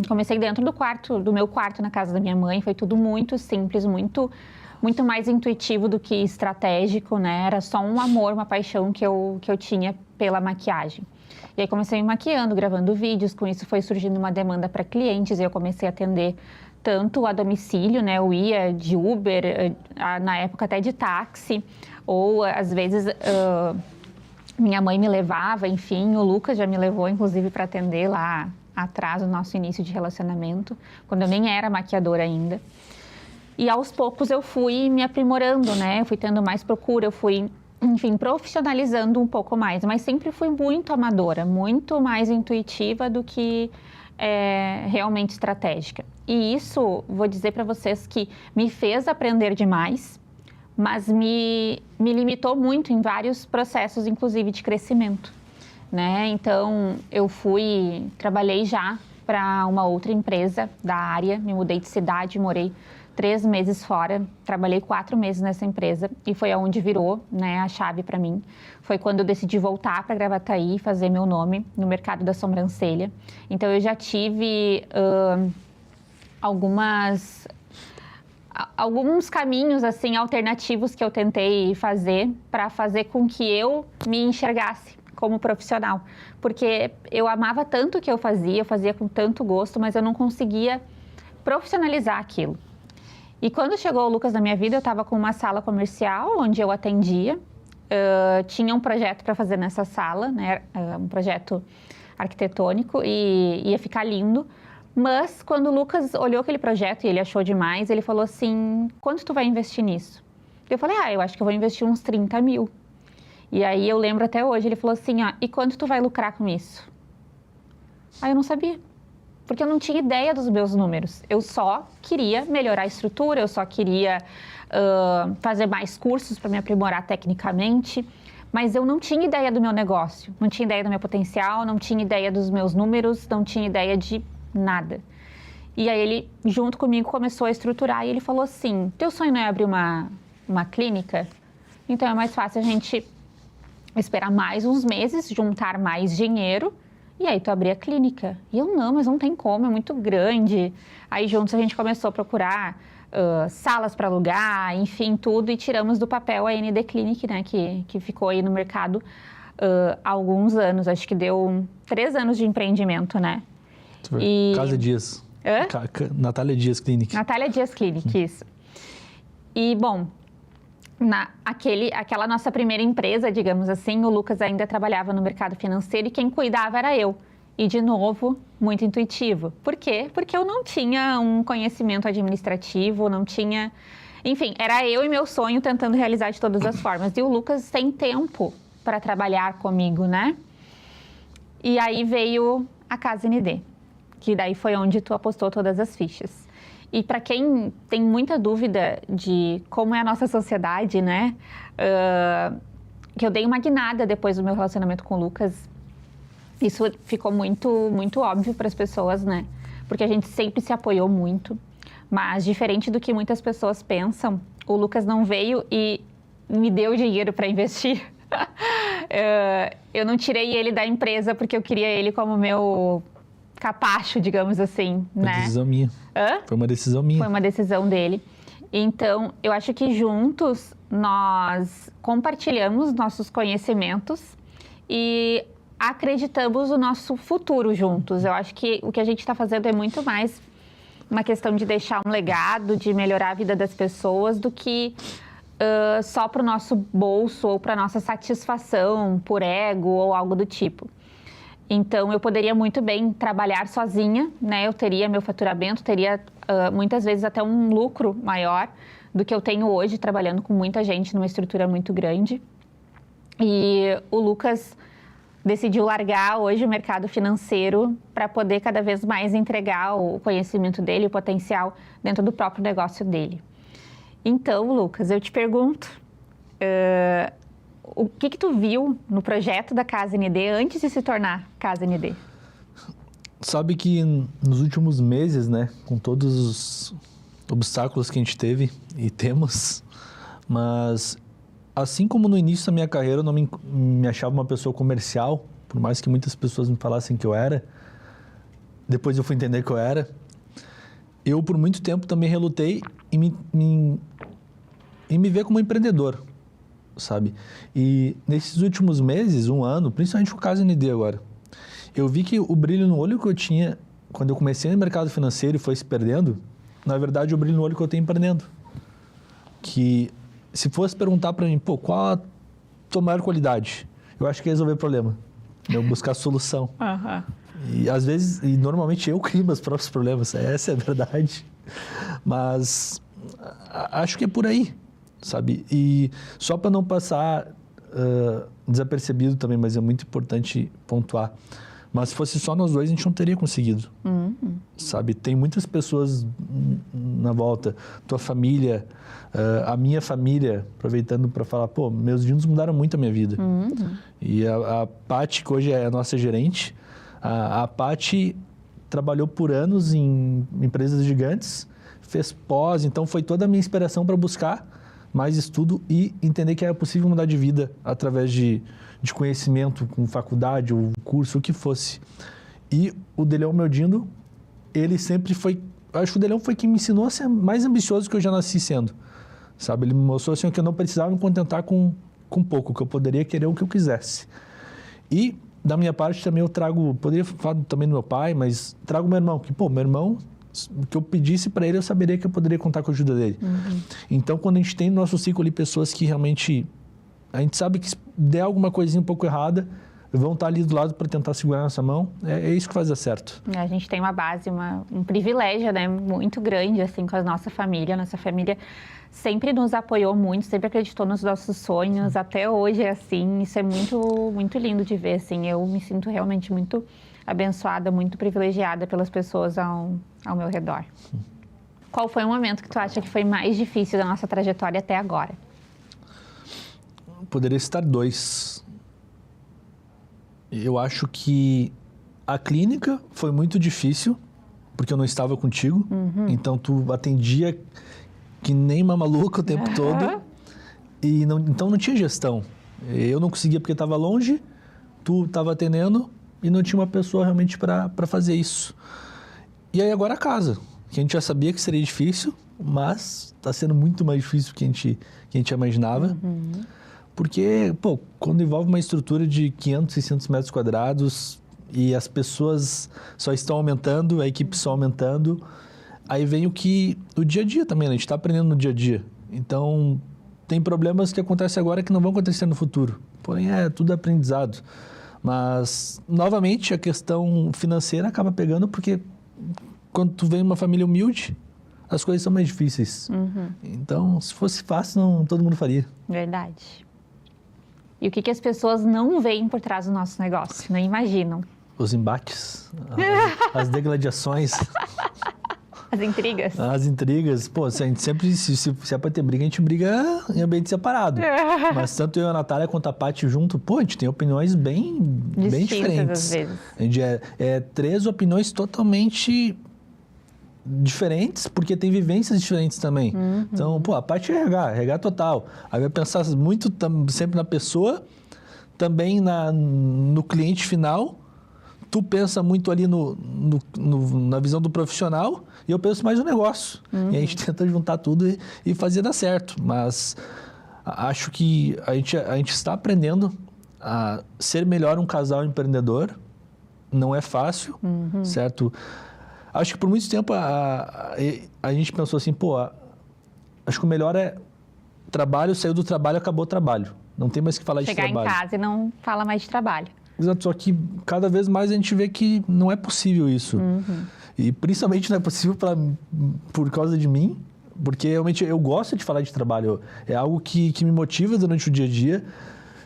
Speaker 1: comecei dentro do meu quarto, na casa da minha mãe. Foi tudo muito simples, muito mais intuitivo do que estratégico, né? Era só um amor, uma paixão que eu tinha pela maquiagem. E aí comecei me maquiando, gravando vídeos, com isso foi surgindo uma demanda para clientes e eu comecei a atender tanto a domicílio, né? Eu ia de Uber, na época até de táxi, ou às vezes minha mãe me levava, enfim, o Lucas já me levou inclusive para atender lá atrás, no nosso início de relacionamento, quando eu nem era maquiadora ainda. E aos poucos eu fui me aprimorando, né? Eu fui tendo mais procura, eu fui, enfim, profissionalizando um pouco mais. Mas sempre fui muito amadora, muito mais intuitiva do que realmente estratégica. E isso, vou dizer para vocês que me fez aprender demais, mas me limitou muito em vários processos, inclusive de crescimento, né? Então, trabalhei já para uma outra empresa da área, me mudei de cidade, morei 3 meses fora, trabalhei 4 meses nessa empresa e foi aonde virou, né, a chave para mim. Foi quando eu decidi voltar para Gravataí e fazer meu nome no mercado da sobrancelha. Então, eu já tive alguns caminhos assim alternativos que eu tentei fazer para fazer com que eu me enxergasse como profissional. Porque eu amava tanto o que eu fazia com tanto gosto, mas eu não conseguia profissionalizar aquilo. E quando chegou o Lucas na minha vida, eu estava com uma sala comercial onde eu atendia. Tinha um projeto para fazer nessa sala, né? Um projeto arquitetônico e ia ficar lindo. Mas quando o Lucas olhou aquele projeto e ele achou demais, ele falou assim, quanto tu vai investir nisso? Eu falei, eu acho que eu vou investir uns 30 mil. E aí eu lembro até hoje, ele falou assim, e quanto tu vai lucrar com isso? Aí eu não sabia. Porque eu não tinha ideia dos meus números. Eu só queria melhorar a estrutura, eu só queria fazer mais cursos para me aprimorar tecnicamente, mas eu não tinha ideia do meu negócio, não tinha ideia do meu potencial, não tinha ideia dos meus números, não tinha ideia de nada. E aí ele, junto comigo, começou a estruturar e ele falou assim, teu sonho não é abrir uma clínica? Então é mais fácil a gente esperar mais uns meses, juntar mais dinheiro e aí tu abrir a clínica. E eu, não, mas não tem como, é muito grande. Aí juntos a gente começou a procurar salas para alugar, enfim, tudo. E tiramos do papel a ND Clinic, né, que ficou aí no mercado há alguns anos. Acho que deu 3 anos de empreendimento, né?
Speaker 2: Casa Dias.
Speaker 1: Hã?
Speaker 2: Natália Dias Clinic.
Speaker 1: Natália Dias Clinic, isso. E, bom, aquela nossa primeira empresa, digamos assim, o Lucas ainda trabalhava no mercado financeiro e quem cuidava era eu. E, de novo, muito intuitivo. Por quê? Porque eu não tinha um conhecimento administrativo, não tinha... Enfim, era eu e meu sonho tentando realizar de todas as formas. E o Lucas sem tempo para trabalhar comigo, né? E aí veio a Casa ND, que daí foi onde tu apostou todas as fichas. E para quem tem muita dúvida de como é a nossa sociedade, né? Que eu dei uma guinada depois do meu relacionamento com o Lucas. Isso ficou muito, muito óbvio para as pessoas, né? Porque a gente sempre se apoiou muito. Mas, diferente do que muitas pessoas pensam, o Lucas não veio e me deu dinheiro para investir. Eu não tirei ele da empresa porque eu queria ele como meu capacho, digamos assim,
Speaker 2: né? Uma decisão minha.
Speaker 1: Hã?
Speaker 2: Foi uma decisão minha.
Speaker 1: Foi uma decisão dele. Então, eu acho que juntos nós compartilhamos nossos conhecimentos e acreditamos no nosso futuro juntos. Eu acho que o que a gente está fazendo é muito mais uma questão de deixar um legado, de melhorar a vida das pessoas, do que só para o nosso bolso ou para a nossa satisfação por ego ou algo do tipo. Então, eu poderia muito bem trabalhar sozinha, né? Eu teria meu faturamento, teria muitas vezes até um lucro maior do que eu tenho hoje, trabalhando com muita gente numa estrutura muito grande. E o Lucas decidiu largar hoje o mercado financeiro para poder cada vez mais entregar o conhecimento dele, o potencial dentro do próprio negócio dele. Então, Lucas, eu te pergunto, o que tu viu no projeto da Casa ND antes de se tornar Casa ND?
Speaker 2: Sabe que nos últimos meses, né, com todos os obstáculos que a gente teve e temos, mas assim como no início da minha carreira eu não me achava uma pessoa comercial, por mais que muitas pessoas me falassem que eu era, depois eu fui entender que eu era. Eu, por muito tempo, também relutei em me ver como empreendedor, sabe? E nesses últimos meses, um ano, principalmente com o Casa ND agora, eu vi que o brilho no olho que eu tinha quando eu comecei no mercado financeiro e foi se perdendo, na verdade, o brilho no olho que eu tenho empreendendo. Que se fosse perguntar para mim, pô, qual a tua maior qualidade? Eu acho que é resolver problema, eu buscar solução. E às vezes, e normalmente eu crio meus próprios problemas, essa é a verdade. Mas acho que é por aí, sabe? E só para não passar desapercebido também, mas é muito importante pontuar. Mas se fosse só nós dois, a gente não teria conseguido, sabe? Tem muitas pessoas na volta, tua família, a minha família, aproveitando para falar, pô, meus vinhos mudaram muito a minha vida. E a Paty, que hoje é a nossa gerente, a Paty trabalhou por anos em empresas gigantes, fez pós, então foi toda a minha inspiração para buscar mais estudo e entender que era possível mudar de vida através de conhecimento, com faculdade ou curso, o que fosse. E o Delhão Meldindo, ele sempre foi... Acho que o Delhão foi quem me ensinou a ser mais ambicioso que eu já nasci sendo, sabe? Ele me mostrou assim, que eu não precisava me contentar com pouco, que eu poderia querer o que eu quisesse. E, da minha parte, também eu trago... Poderia falar também do meu pai, mas trago meu irmão, que, pô, meu irmão... O que eu pedisse para ele, eu saberia que eu poderia contar com a ajuda dele. Então, quando a gente tem no nosso ciclo ali pessoas que realmente... A gente sabe que se der alguma coisinha um pouco errada, vão estar ali do lado para tentar segurar nossa mão. É isso que faz dar certo.
Speaker 1: A gente tem uma base, um privilégio, né, muito grande, assim, com a nossa família. Nossa família sempre nos apoiou muito, sempre acreditou nos nossos sonhos. Até hoje é assim. Isso é muito, muito lindo de ver, assim. Eu me sinto realmente muito abençoada, muito privilegiada pelas pessoas ao meu redor. Qual foi o momento que tu acha que foi mais difícil da nossa trajetória até agora?
Speaker 2: Poderia citar 2. Eu acho que a clínica foi muito difícil, porque eu não estava contigo. Então, tu atendia que nem uma maluca o tempo todo. E então, não tinha gestão. Eu não conseguia porque estava longe, tu estava atendendo e não tinha uma pessoa realmente para fazer isso. E aí, agora a casa, que a gente já sabia que seria difícil, mas está sendo muito mais difícil do que a gente imaginava. Porque, pô, quando envolve uma estrutura de 500, 600 metros quadrados e as pessoas só estão aumentando, a equipe só aumentando, aí vem o dia a dia também, né? A gente está aprendendo no dia a dia. Então, tem problemas que acontecem agora que não vão acontecer no futuro. Porém, é tudo aprendizado. Mas, novamente, a questão financeira acaba pegando porque quando tu vem uma família humilde, as coisas são mais difíceis. Então, se fosse fácil, todo mundo faria.
Speaker 1: Verdade. E o que as pessoas não veem por trás do nosso negócio, não imaginam?
Speaker 2: Os embates, as degladiações.
Speaker 1: As intrigas.
Speaker 2: As intrigas. Pô, a gente sempre, se é pra ter briga, a gente briga em ambiente separado. Mas tanto eu e a Natália quanto a Paty junto, pô, a gente tem opiniões bem diferentes.
Speaker 1: Às vezes.
Speaker 2: A gente é 3 opiniões totalmente diferentes, porque tem vivências diferentes também. Então, pô, a parte é RH total. Aí vai pensar muito sempre na pessoa, também no cliente final. Tu pensa muito ali na visão do profissional e eu penso mais no negócio. E a gente tenta juntar tudo e fazer dar certo. Mas acho que a gente está aprendendo a ser melhor um casal empreendedor. Não é fácil, certo? Acho que por muito tempo a gente pensou assim, pô, acho que o melhor é trabalho, saiu do trabalho, acabou o trabalho. Não tem mais que falar de trabalho.
Speaker 1: Chegar em casa e não fala mais de trabalho.
Speaker 2: Exato, só que cada vez mais a gente vê que não é possível isso. E principalmente não é possível por causa de mim, porque realmente eu gosto de falar de trabalho. É algo que me motiva durante o dia a dia.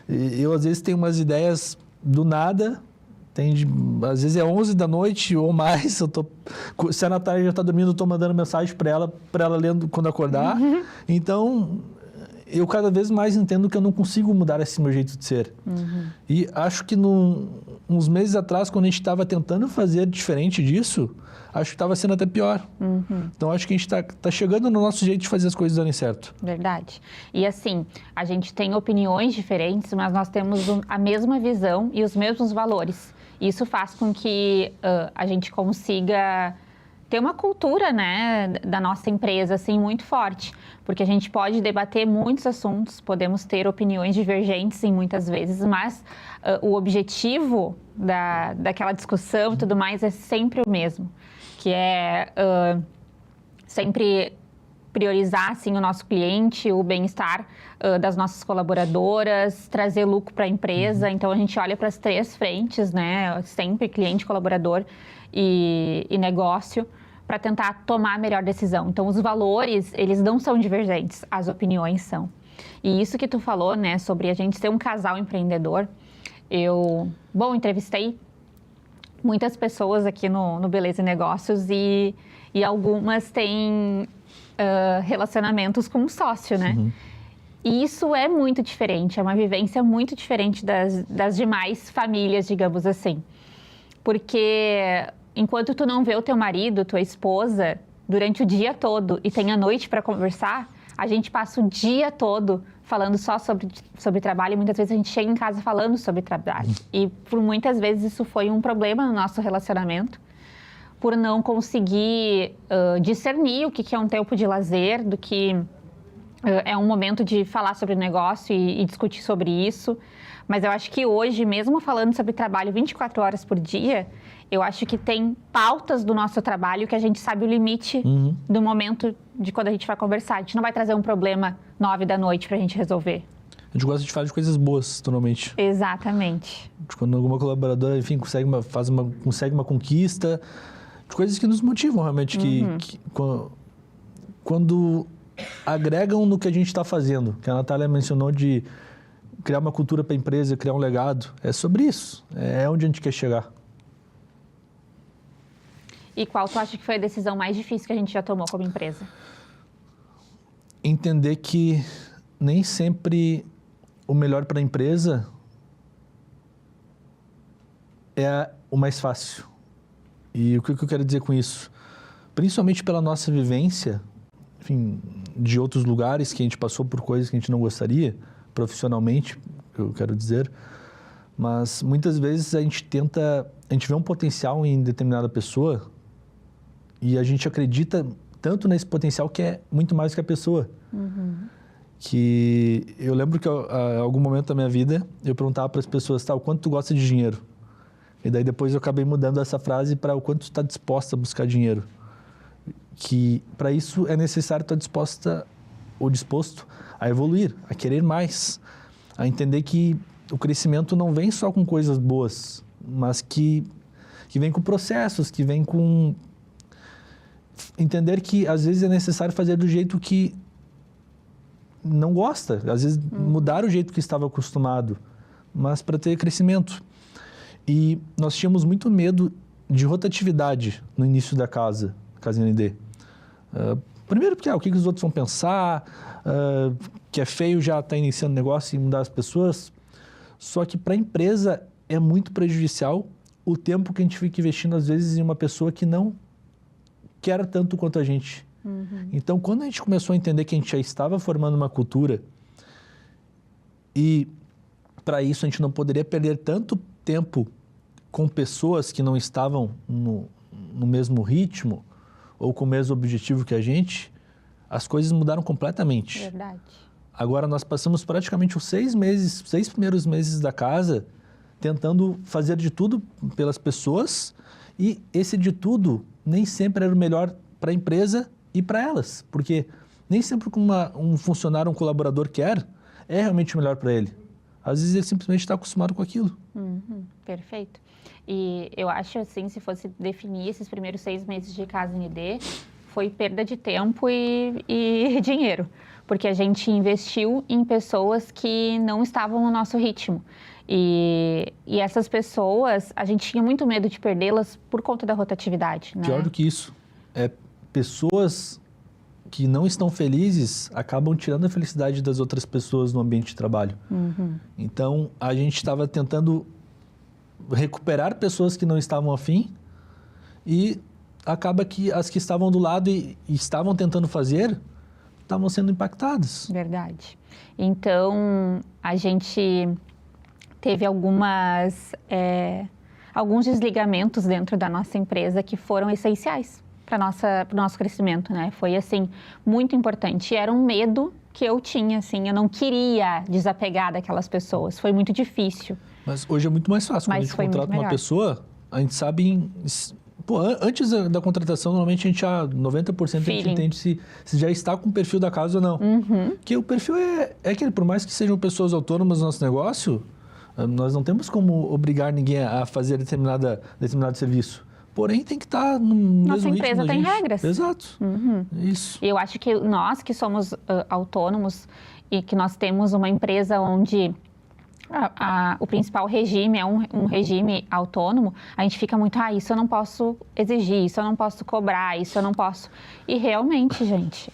Speaker 2: Eu, às vezes, tenho umas ideias do nada. Às vezes é 11 da noite ou mais. Se a Natália já está dormindo, eu estou mandando mensagem para ela lendo quando acordar. Então, eu cada vez mais entendo que eu não consigo mudar esse meu jeito de ser. E acho que uns meses atrás, quando a gente estava tentando fazer diferente disso, acho que estava sendo até pior. Então, acho que a gente está chegando no nosso jeito de fazer as coisas darem certo.
Speaker 1: Verdade. E assim, a gente tem opiniões diferentes, mas nós temos a mesma visão e os mesmos valores. Isso faz com que a gente consiga ter uma cultura, né, da nossa empresa, assim, muito forte. Porque a gente pode debater muitos assuntos, podemos ter opiniões divergentes em muitas vezes, mas o objetivo daquela discussão e tudo mais é sempre o mesmo, que é sempre priorizar, assim, o nosso cliente, o bem-estar das nossas colaboradoras, trazer lucro para a empresa. Então, a gente olha para as 3 frentes, né? Sempre cliente, colaborador e negócio, para tentar tomar a melhor decisão. Então, os valores, eles não são divergentes, as opiniões são. E isso que tu falou, né, sobre a gente ser um casal empreendedor, eu entrevistei muitas pessoas aqui no Beleza e Negócios e algumas têm relacionamentos com um sócio, né? E isso é muito diferente, é uma vivência muito diferente das demais famílias, digamos assim. Porque enquanto tu não vê o teu marido, tua esposa, durante o dia todo e tem a noite para conversar, a gente passa o dia todo falando só sobre trabalho e muitas vezes a gente chega em casa falando sobre trabalho. E por muitas vezes isso foi um problema no nosso relacionamento, por não conseguir discernir o que é um tempo de lazer, do que é um momento de falar sobre negócio e discutir sobre isso. Mas eu acho que hoje, mesmo falando sobre trabalho 24 horas por dia, eu acho que tem pautas do nosso trabalho que a gente sabe o limite do momento de quando a gente vai conversar. A gente não vai trazer um problema 9 da noite para a gente resolver.
Speaker 2: A gente gosta de falar de coisas boas, normalmente.
Speaker 1: Exatamente.
Speaker 2: Quando alguma colaboradora, enfim, consegue uma conquista, de coisas que nos motivam realmente, quando agregam no que a gente está fazendo, que a Natália mencionou de criar uma cultura para a empresa, criar um legado, é sobre isso, é onde a gente quer chegar.
Speaker 1: E qual tu acha que foi a decisão mais difícil que a gente já tomou como empresa?
Speaker 2: Entender que nem sempre o melhor para a empresa é o mais fácil. E o que eu quero dizer com isso? Principalmente pela nossa vivência, enfim, de outros lugares que a gente passou por coisas que a gente não gostaria, profissionalmente, eu quero dizer, mas muitas vezes a gente vê um potencial em determinada pessoa e a gente acredita tanto nesse potencial que é muito mais que a pessoa. Que eu lembro que em algum momento da minha vida eu perguntava para as pessoas, o quanto tu gosta de dinheiro? E daí depois eu acabei mudando essa frase para o quanto tu está disposta a buscar dinheiro. Que para isso é necessário estar disposto a evoluir, a querer mais, a entender que o crescimento não vem só com coisas boas, mas que vem com processos, que vem com entender que às vezes é necessário fazer do jeito que não gosta, às vezes mudar o jeito que estava acostumado, mas para ter crescimento. E nós tínhamos muito medo de rotatividade no início da Casa ND. Primeiro porque o que os outros vão pensar, que é feio já estar iniciando negócio e mudar as pessoas. Só que para a empresa é muito prejudicial o tempo que a gente fica investindo às vezes em uma pessoa que não quer tanto quanto a gente. Então, quando a gente começou a entender que a gente já estava formando uma cultura e, para isso, a gente não poderia perder tanto tempo com pessoas que não estavam no mesmo ritmo ou com o mesmo objetivo que a gente, as coisas mudaram completamente.
Speaker 1: Verdade.
Speaker 2: Agora, nós passamos praticamente os 6 primeiros meses da casa tentando fazer de tudo pelas pessoas e esse de tudo nem sempre era o melhor para a empresa e para elas, porque nem sempre o que um funcionário, um colaborador quer é realmente o melhor para ele. Às vezes ele simplesmente está acostumado com aquilo.
Speaker 1: Perfeito. E eu acho assim, se fosse definir esses primeiros 6 meses de Casa ND, foi perda de tempo e dinheiro, porque a gente investiu em pessoas que não estavam no nosso ritmo. E essas pessoas, a gente tinha muito medo de perdê-las por conta da rotatividade. Né?
Speaker 2: Pior do que isso, pessoas que não estão felizes acabam tirando a felicidade das outras pessoas no ambiente de trabalho. Então, a gente estava tentando recuperar pessoas que não estavam afim e acaba que as que estavam do lado e estavam tentando fazer estavam sendo impactadas.
Speaker 1: Verdade. Então, a gente teve alguns desligamentos dentro da nossa empresa que foram essenciais para o nosso crescimento, né? Foi, assim, muito importante. E era um medo que eu tinha, assim, eu não queria desapegar daquelas pessoas. Foi muito difícil.
Speaker 2: Mas hoje é muito mais fácil. Quando a gente contrata uma pessoa, a gente sabe... antes da contratação, normalmente a gente já, 90% a gente entende se já está com o perfil da casa ou não. Porque o perfil é aquele, por mais que sejam pessoas autônomas no nosso negócio, nós não temos como obrigar ninguém a fazer determinado serviço. Porém, tem que estar no mesmo ritmo.
Speaker 1: Nossa empresa tem regras.
Speaker 2: Exato. Isso.
Speaker 1: E eu acho que nós que somos autônomos e que nós temos uma empresa onde o principal regime é um regime autônomo, a gente fica muito, isso eu não posso exigir, isso eu não posso cobrar, isso eu não posso... E realmente, gente,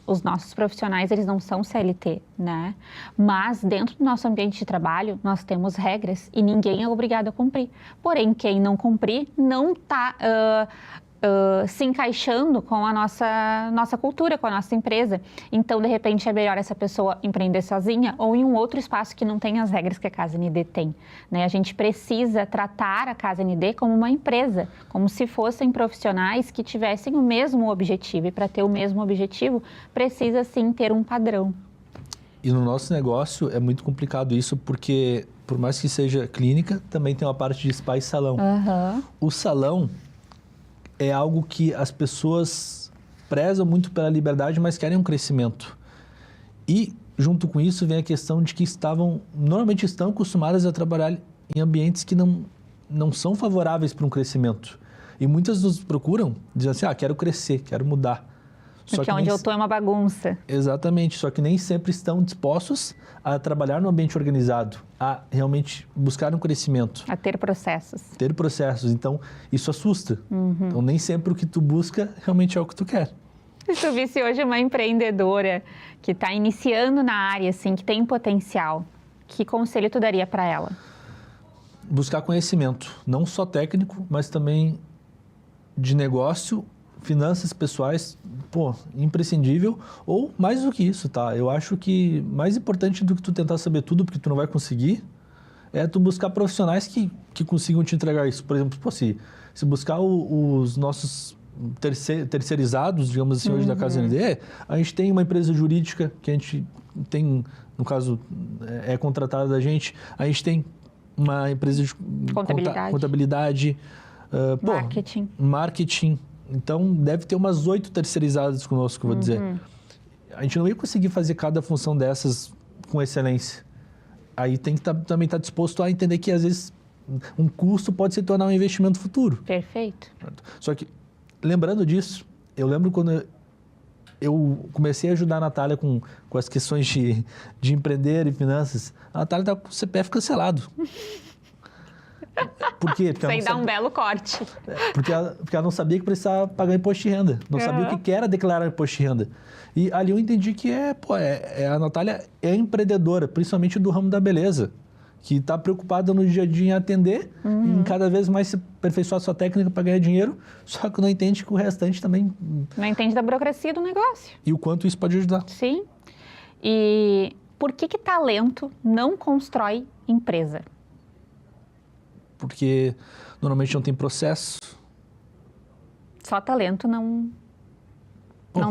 Speaker 1: os nossos profissionais, eles não são CLT, né? Mas dentro do nosso ambiente de trabalho, nós temos regras e ninguém é obrigado a cumprir. Porém, quem não cumprir não está... se encaixando com a nossa cultura, com a nossa empresa. Então, de repente, é melhor essa pessoa empreender sozinha ou em um outro espaço que não tem as regras que a Casa ND tem. Né? A gente precisa tratar a Casa ND como uma empresa, como se fossem profissionais que tivessem o mesmo objetivo. E para ter o mesmo objetivo, precisa, sim, ter um padrão.
Speaker 2: E no nosso negócio é muito complicado isso, porque, por mais que seja clínica, também tem uma parte de spa e salão. O salão é algo que as pessoas prezam muito pela liberdade, mas querem um crescimento. E, junto com isso, vem a questão de que normalmente estão acostumadas a trabalhar em ambientes que não são favoráveis para um crescimento. E muitas nos procuram, dizem assim, quero crescer, quero mudar.
Speaker 1: Porque onde eu estou é uma bagunça.
Speaker 2: Exatamente, só que nem sempre estão dispostos a trabalhar no ambiente organizado, a realmente buscar um crescimento.
Speaker 1: A ter processos.
Speaker 2: Então, isso assusta. Então, nem sempre o que tu busca realmente é o que tu quer.
Speaker 1: Se tu visse hoje uma empreendedora que está iniciando na área, assim, que tem potencial, que conselho tu daria para ela?
Speaker 2: Buscar conhecimento, não só técnico, mas também de negócio, finanças pessoais, imprescindível, ou mais do que isso, tá? Eu acho que mais importante do que tu tentar saber tudo, porque tu não vai conseguir, é tu buscar profissionais que consigam te entregar isso. Por exemplo, se buscar os nossos terceirizados, digamos assim, hoje da Casa ND, a gente tem uma empresa jurídica que a gente tem, no caso, é contratada da gente, a gente tem uma empresa de contabilidade, marketing. Então, deve ter umas 8 terceirizadas conosco, vou dizer. A gente não ia conseguir fazer cada função dessas com excelência. Aí tem que também estar disposto a entender que, às vezes, um custo pode se tornar um investimento futuro.
Speaker 1: Perfeito.
Speaker 2: Só que, lembrando disso, eu lembro quando eu comecei a ajudar a Natália com as questões de empreender e finanças, a Natália estava com o CPF cancelado. Por quê? Porque
Speaker 1: sem dar um belo corte.
Speaker 2: Porque ela não sabia que precisava pagar imposto de renda. Não sabia o que era declarar imposto de renda. E ali eu entendi que a Natália é empreendedora, principalmente do ramo da beleza. que está preocupada no dia a dia em atender, em cada vez mais se aperfeiçoar sua técnica para ganhar dinheiro, só que não entende que o restante também...
Speaker 1: Não entende da burocracia do negócio.
Speaker 2: E o quanto isso pode ajudar.
Speaker 1: Sim. E por que talento não constrói empresa?
Speaker 2: Porque normalmente não tem processo.
Speaker 1: Só talento não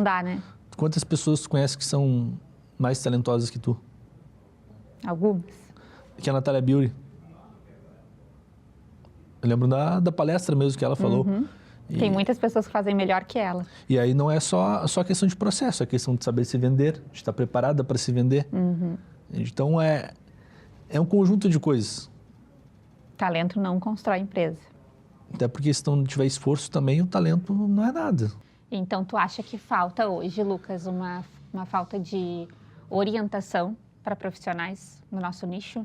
Speaker 1: dá, né?
Speaker 2: Quantas pessoas tu conhece que são mais talentosas que tu?
Speaker 1: Algumas.
Speaker 2: Que é a Natália Beauty. Eu lembro da palestra mesmo que ela falou.
Speaker 1: Tem muitas pessoas que fazem melhor que ela.
Speaker 2: E aí não é só questão de processo, é questão de saber se vender, de estar preparada para se vender. Então é um conjunto de coisas.
Speaker 1: Talento não constrói empresa.
Speaker 2: Até porque se não tiver esforço também, o talento não é nada.
Speaker 1: Então tu acha que falta hoje, Lucas, uma falta de orientação para profissionais no nosso nicho?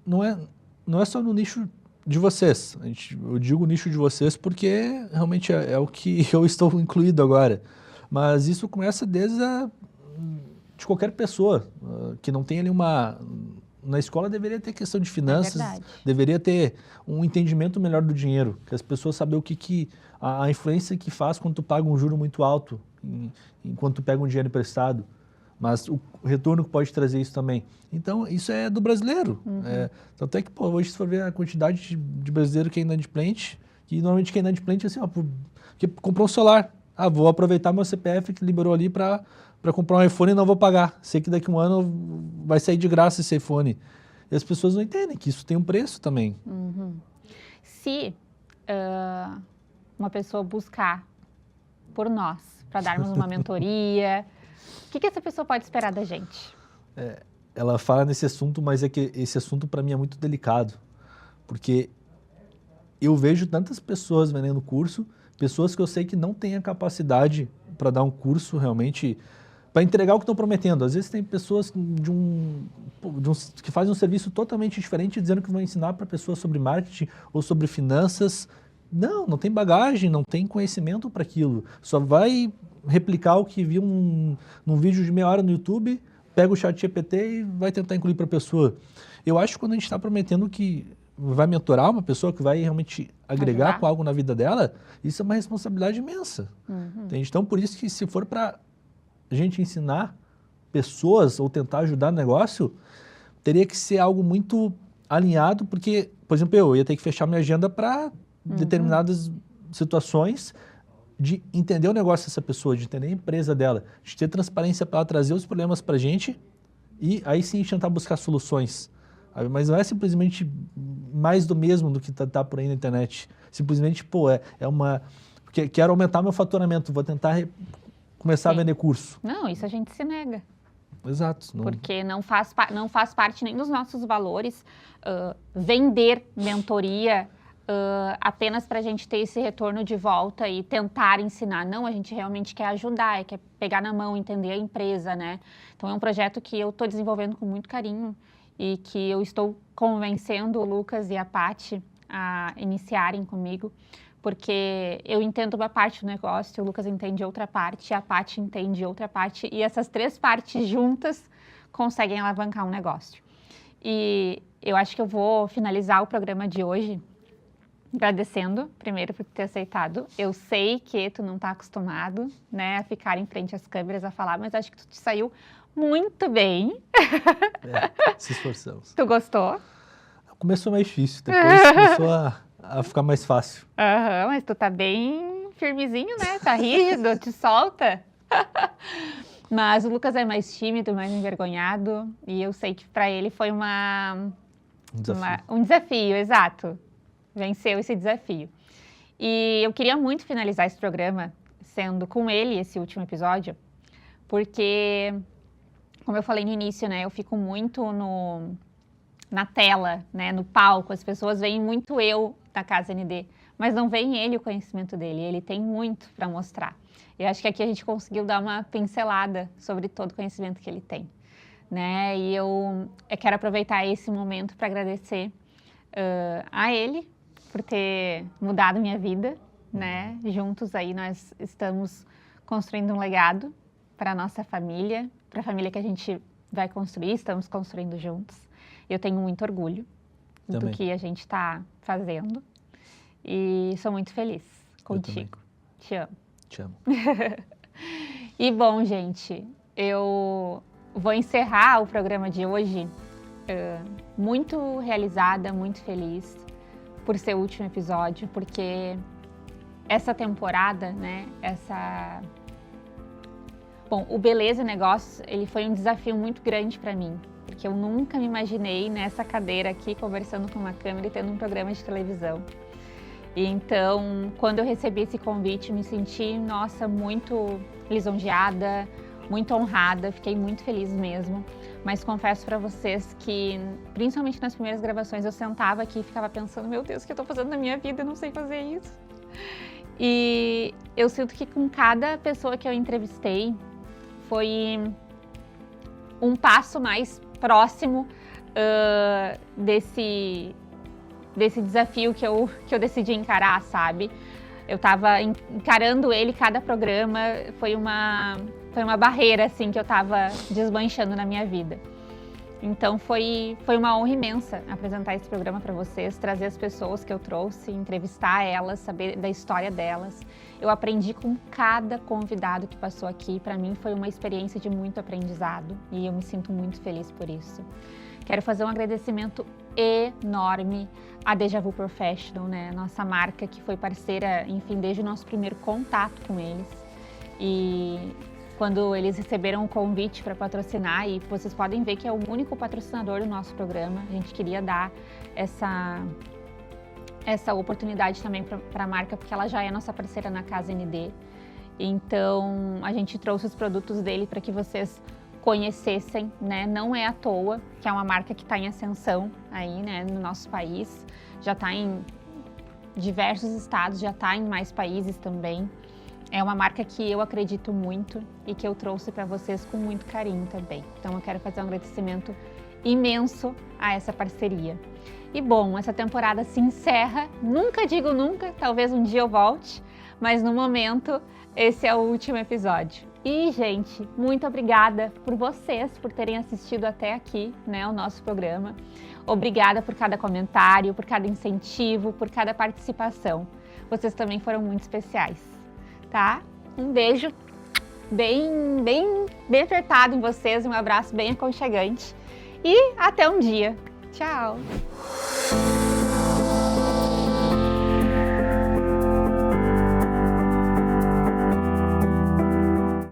Speaker 2: Não é só no nicho de vocês. Eu digo nicho de vocês porque realmente é o que eu estou incluído agora. Mas isso começa de qualquer pessoa que não tem ali na escola deveria ter questão de finanças, deveria ter um entendimento melhor do dinheiro, que as pessoas sabem a influência que faz quando tu paga um juro muito alto, enquanto tu pega um dinheiro emprestado. Mas o retorno que pode trazer isso também. Então, isso é do brasileiro. Tanto é que, hoje, se for ver a quantidade de brasileiro que é inadimplente, que normalmente quem é inadimplente é assim, porque comprou um celular. Vou aproveitar meu CPF que liberou ali para comprar um iPhone e não vou pagar. Sei que daqui a um ano vai sair de graça esse iPhone. E as pessoas não entendem que isso tem um preço também.
Speaker 1: Se uma pessoa buscar por nós, para darmos uma mentoria... O que essa pessoa pode esperar da gente?
Speaker 2: Ela fala nesse assunto, mas é que esse assunto para mim é muito delicado. Porque eu vejo tantas pessoas vendendo curso, pessoas que eu sei que não têm a capacidade para dar um curso realmente, para entregar o que estão prometendo. Às vezes tem pessoas que fazem um serviço totalmente diferente, dizendo que vão ensinar para pessoas sobre marketing ou sobre finanças. Não tem bagagem, não tem conhecimento para aquilo. Só vai replicar o que viu num vídeo de meia hora no YouTube, pega o ChatGPT e vai tentar incluir para a pessoa. Eu acho que quando a gente está prometendo que vai mentorar uma pessoa, que vai realmente agregar com algo na vida dela, isso é uma responsabilidade imensa. Entende? Então, por isso que se for para a gente ensinar pessoas ou tentar ajudar no negócio, teria que ser algo muito alinhado, porque, por exemplo, eu ia ter que fechar minha agenda para determinadas situações, de entender o negócio dessa pessoa, de entender a empresa dela, de ter transparência para ela trazer os problemas para a gente e aí sim tentar buscar soluções. Mas não é simplesmente mais do mesmo do que tá por aí na internet. Simplesmente, porque quero aumentar meu faturamento, vou tentar começar a vender curso.
Speaker 1: Não, isso a gente se nega.
Speaker 2: Exato.
Speaker 1: Porque não faz parte nem dos nossos valores vender mentoria apenas para a gente ter esse retorno de volta e tentar ensinar. Não, a gente realmente quer ajudar, quer pegar na mão, entender a empresa, né? Então, é um projeto que eu estou desenvolvendo com muito carinho e que eu estou convencendo o Lucas e a Paty a iniciarem comigo, porque eu entendo uma parte do negócio, o Lucas entende outra parte, a Paty entende outra parte, e essas três partes juntas conseguem alavancar um negócio. E eu acho que eu vou finalizar o programa de hoje agradecendo, primeiro, por ter aceitado. Eu sei que tu não está acostumado, né, a ficar em frente às câmeras, a falar, mas acho que tu te saiu muito bem.
Speaker 2: Se esforçamos.
Speaker 1: Tu gostou?
Speaker 2: Começou mais difícil, depois começou a ficar mais fácil.
Speaker 1: Mas tu tá bem firmezinho, né? Tá rígido, te solta. Mas o Lucas é mais tímido, mais envergonhado, e eu sei que para ele foi um desafio, exato. Venceu esse desafio. E eu queria muito finalizar esse programa sendo com ele esse último episódio, porque, como eu falei no início, né, eu fico muito na tela, né, no palco. As pessoas veem muito eu na Casa ND, mas não veem ele, o conhecimento dele. Ele tem muito para mostrar. Eu acho que aqui a gente conseguiu dar uma pincelada sobre todo o conhecimento que ele tem, né? E eu quero aproveitar esse momento para agradecer a ele por ter mudado minha vida, né? Juntos aí nós estamos construindo um legado para a nossa família, para a família que a gente vai construir, estamos construindo juntos. Eu tenho muito orgulho do que a gente está fazendo e sou muito feliz contigo. Te amo.
Speaker 3: Te amo.
Speaker 1: E bom, gente, eu vou encerrar o programa de hoje muito realizada, muito feliz por ser o último episódio, porque essa temporada, né, Bom, o Beleza e Negócios, ele foi um desafio muito grande para mim, porque eu nunca me imaginei nessa cadeira aqui, conversando com uma câmera e tendo um programa de televisão. E então, quando eu recebi esse convite, me senti, nossa, muito lisonjeada, muito honrada, fiquei muito feliz mesmo. Mas confesso para vocês que, principalmente nas primeiras gravações, eu sentava aqui e ficava pensando, meu Deus, o que eu tô fazendo na minha vida? Eu não sei fazer isso. E eu sinto que com cada pessoa que eu entrevistei, foi um passo mais próximo desse desafio que eu decidi encarar, sabe? Eu estava encarando ele, cada programa foi uma barreira, assim, que eu estava desmanchando na minha vida. Então foi uma honra imensa apresentar esse programa para vocês, trazer as pessoas que eu trouxe, entrevistar elas, saber da história delas. Eu aprendi com cada convidado que passou aqui. Para mim foi uma experiência de muito aprendizado e eu me sinto muito feliz por isso. Quero fazer um agradecimento enorme à Deja Vu Professional, né? Nossa marca que foi parceira, enfim, desde o nosso primeiro contato com eles. E quando eles receberam o convite para patrocinar, e vocês podem ver que é o único patrocinador do nosso programa, a gente queria dar essa oportunidade também para a marca, porque ela já é nossa parceira na Casa ND. Então, a gente trouxe os produtos dele para que vocês conhecessem, né? Não é à toa que é uma marca que está em ascensão aí, né, no nosso país. Já está em diversos estados, já está em mais países também. É uma marca que eu acredito muito e que eu trouxe para vocês com muito carinho também. Então eu quero fazer um agradecimento imenso a essa parceria. E bom, essa temporada se encerra, nunca digo nunca, talvez um dia eu volte, mas no momento esse é o último episódio. E gente, muito obrigada por vocês, por terem assistido até aqui, né, o nosso programa. Obrigada por cada comentário, por cada incentivo, por cada participação. Vocês também foram muito especiais. Tá? Um beijo bem apertado em vocês, um abraço bem aconchegante e até um dia. Tchau!